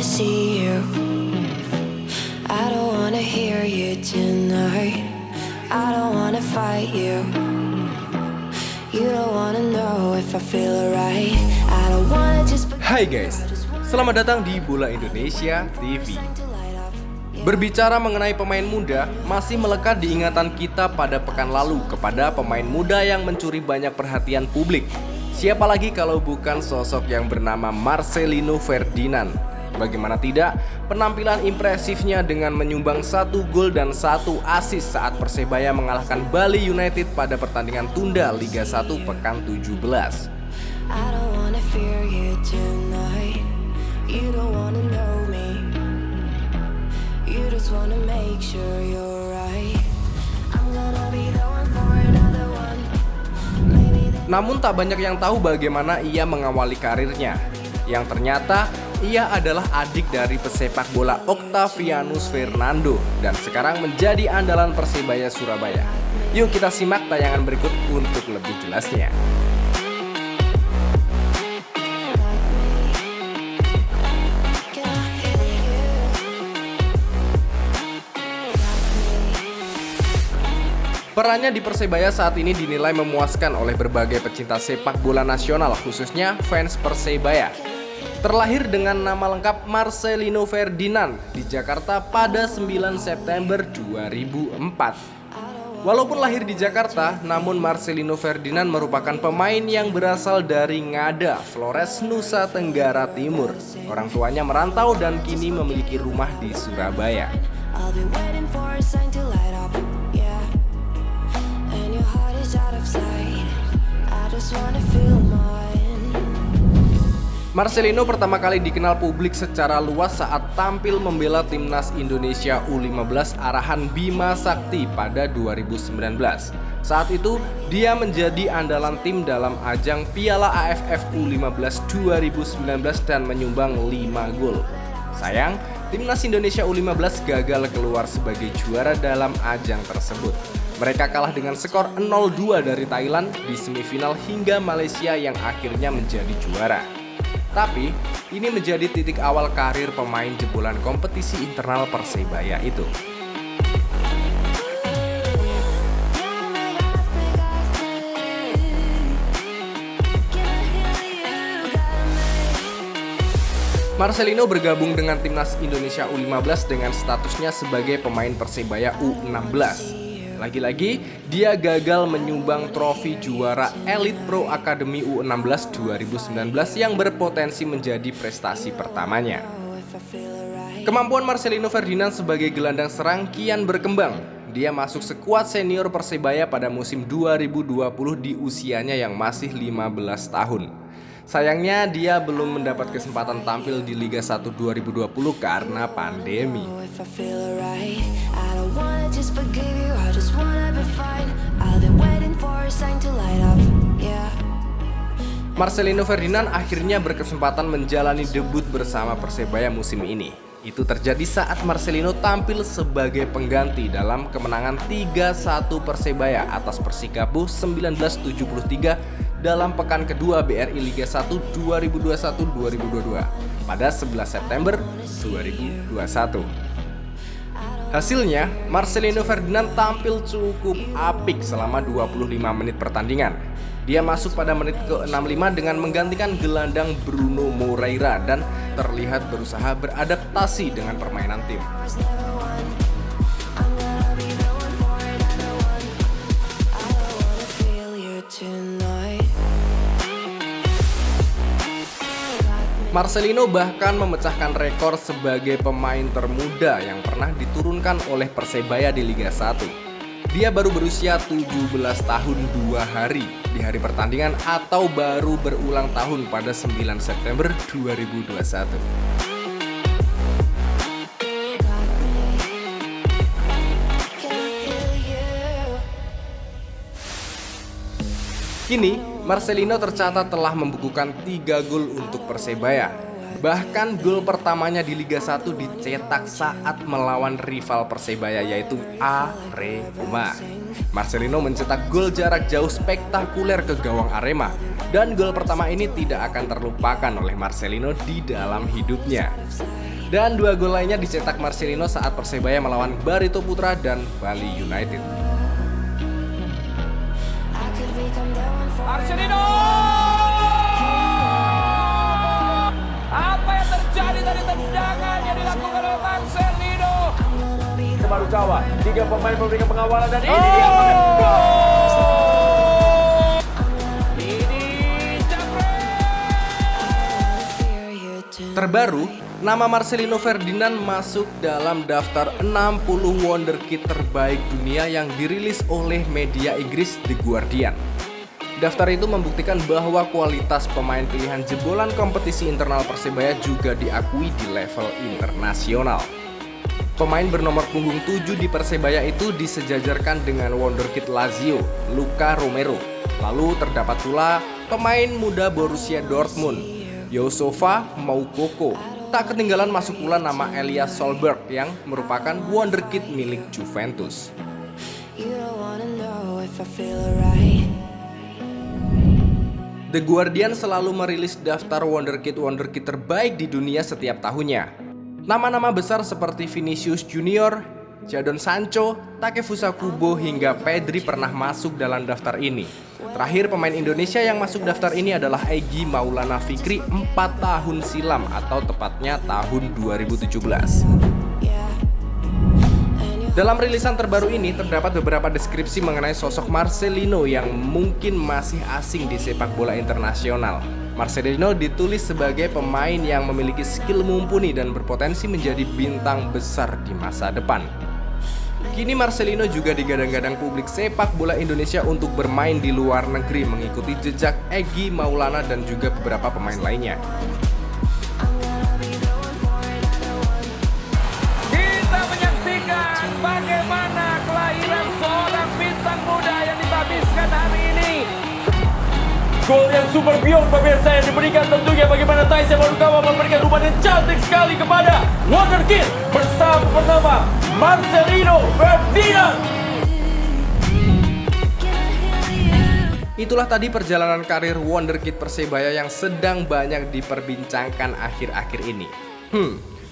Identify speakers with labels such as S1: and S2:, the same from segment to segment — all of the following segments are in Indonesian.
S1: wanna see you. I don't wanna hear you tonight. I don't wanna fight you. You don't wanna know if I feel alright. I don't wanna just.
S2: Hai guys, selamat datang di Bola Indonesia TV. Berbicara mengenai pemain muda, masih melekat di ingatan kita pada pekan lalu kepada pemain muda yang mencuri banyak perhatian publik. Siapa lagi kalau bukan sosok yang bernama Marcelino Ferdinand. Bagaimana tidak, penampilan impresifnya dengan menyumbang 1 gol dan 1 assist saat Persebaya mengalahkan Bali United pada pertandingan tunda Liga 1 pekan 17.
S1: I don't wanna fear you tonight. You don't wanna know me. You just wanna make sure you're right. I'm gonna be the one for another one.
S2: Namun tak banyak yang tahu bagaimana ia mengawali karirnya. Yang ternyata ia adalah adik dari pesepak bola Octavianus Fernando dan sekarang menjadi andalan Persebaya Surabaya. Yuk kita simak tayangan berikut untuk lebih jelasnya. Perannya di Persebaya saat ini dinilai memuaskan oleh berbagai pecinta sepak bola nasional, khususnya fans Persebaya. Terlahir dengan nama lengkap Marcelino Ferdinand di Jakarta pada 9 September 2004. Walaupun lahir di Jakarta, namun Marcelino Ferdinand merupakan pemain yang berasal dari Ngada, Flores, Nusa Tenggara Timur. Orang tuanya merantau dan kini memiliki rumah di Surabaya.
S1: I'll be waiting for a sign to light up, yeah. And your heart is out of sight. I just wanna feel mine.
S2: Marcelino pertama kali dikenal publik secara luas saat tampil membela timnas Indonesia U15 arahan Bima Sakti pada 2019. Saat itu, dia menjadi andalan tim dalam ajang Piala AFF U15 2019 dan menyumbang 5 gol. Sayang, timnas Indonesia U15 gagal keluar sebagai juara dalam ajang tersebut. Mereka kalah dengan skor 0-2 dari Thailand di semifinal hingga Malaysia yang akhirnya menjadi juara. Tapi, ini menjadi titik awal karir pemain jebolan kompetisi internal Persebaya itu. Marcelino bergabung dengan timnas Indonesia U15 dengan statusnya sebagai pemain Persebaya U16. Lagi-lagi, dia gagal menyumbang trofi juara Elite Pro Academy U16 2019 yang berpotensi menjadi prestasi pertamanya. Kemampuan Marcelino Ferdinand sebagai gelandang serang kian berkembang. Dia masuk skuad senior Persebaya pada musim 2020 di usianya yang masih 15 tahun. Sayangnya dia belum mendapat kesempatan tampil di Liga 1 2020 karena pandemi. Marcelino Ferdinand akhirnya berkesempatan menjalani debut bersama Persebaya musim ini. Itu terjadi saat Marcelino tampil sebagai pengganti dalam kemenangan 3-1 Persebaya atas Persikabo 1973 dalam pekan kedua BRI Liga 1 2021-2022 pada 11 September 2021. Hasilnya, Marcelino Ferdinand tampil cukup apik selama 25 menit pertandingan. Dia masuk pada menit ke-65 dengan menggantikan gelandang Bruno Moreira dan terlihat berusaha beradaptasi dengan permainan tim. Marcelino bahkan memecahkan rekor sebagai pemain termuda yang pernah diturunkan oleh Persebaya di Liga 1. Dia baru berusia 17 tahun 2 hari di hari pertandingan atau baru berulang tahun pada 9 September 2021. Kini, Marcelino tercatat telah membukukan 3 gol untuk Persebaya. Bahkan gol pertamanya di Liga 1 dicetak saat melawan rival Persebaya yaitu Arema. Marcelino mencetak gol jarak jauh spektakuler ke gawang Arema. Dan gol pertama ini tidak akan terlupakan oleh Marcelino di dalam hidupnya. Dan 2 gol lainnya dicetak Marcelino saat Persebaya melawan Barito Putra dan Bali United.
S3: Marcelino! Apa yang terjadi tadi, tendangan yang dilakukan oleh Marcelino? Baru Jawa, 3 pemain memberikan pengawalan dan ini dia makan gol! Ini
S2: Terbaru, nama Marcelino Ferdinand masuk dalam daftar 60 wonderkid terbaik dunia yang dirilis oleh media Inggris The Guardian. Daftar itu membuktikan bahwa kualitas pemain pilihan jebolan kompetisi internal Persebaya juga diakui di level internasional. Pemain bernomor punggung 7 di Persebaya itu disejajarkan dengan wonderkid Lazio, Luka Romero. Lalu terdapat pula pemain muda Borussia Dortmund, Youssoufa Moukoko. Tak ketinggalan masuk pula nama Elias Solberg yang merupakan wonderkid milik Juventus. The Guardian selalu merilis daftar wonderkid terbaik di dunia setiap tahunnya. Nama-nama besar seperti Vinicius Junior, Jadon Sancho, Takefusa Kubo hingga Pedri pernah masuk dalam daftar ini. Terakhir pemain Indonesia yang masuk daftar ini adalah Egy Maulana Fikri 4 tahun silam atau tepatnya tahun 2017. Dalam rilisan terbaru ini terdapat beberapa deskripsi mengenai sosok Marcelino yang mungkin masih asing di sepak bola internasional. Marcelino ditulis sebagai pemain yang memiliki skill mumpuni dan berpotensi menjadi bintang besar di masa depan. Kini Marcelino juga digadang-gadang publik sepak bola Indonesia untuk bermain di luar negeri mengikuti jejak Egy Maulana dan juga beberapa pemain lainnya.
S3: Kita menyaksikan bagaimana kelahiran seorang bintang muda yang dihabiskan hari ini. Gol yang super beyond pemirsa yang diberikan tentunya bagaimana Taisya Marukawa memberikan umpan yang cantik sekali kepada wonderkid bersama bernama Marcelino Ferdinand.
S2: Itulah tadi perjalanan karir wonderkid Persebaya yang sedang banyak diperbincangkan akhir-akhir ini.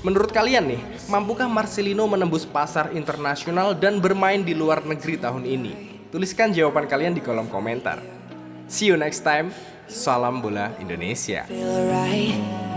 S2: Menurut kalian nih, mampukah Marcelino menembus pasar internasional dan bermain di luar negeri tahun ini? Tuliskan jawaban kalian di kolom komentar. See you next time. Salam bola Indonesia.
S1: Feel right.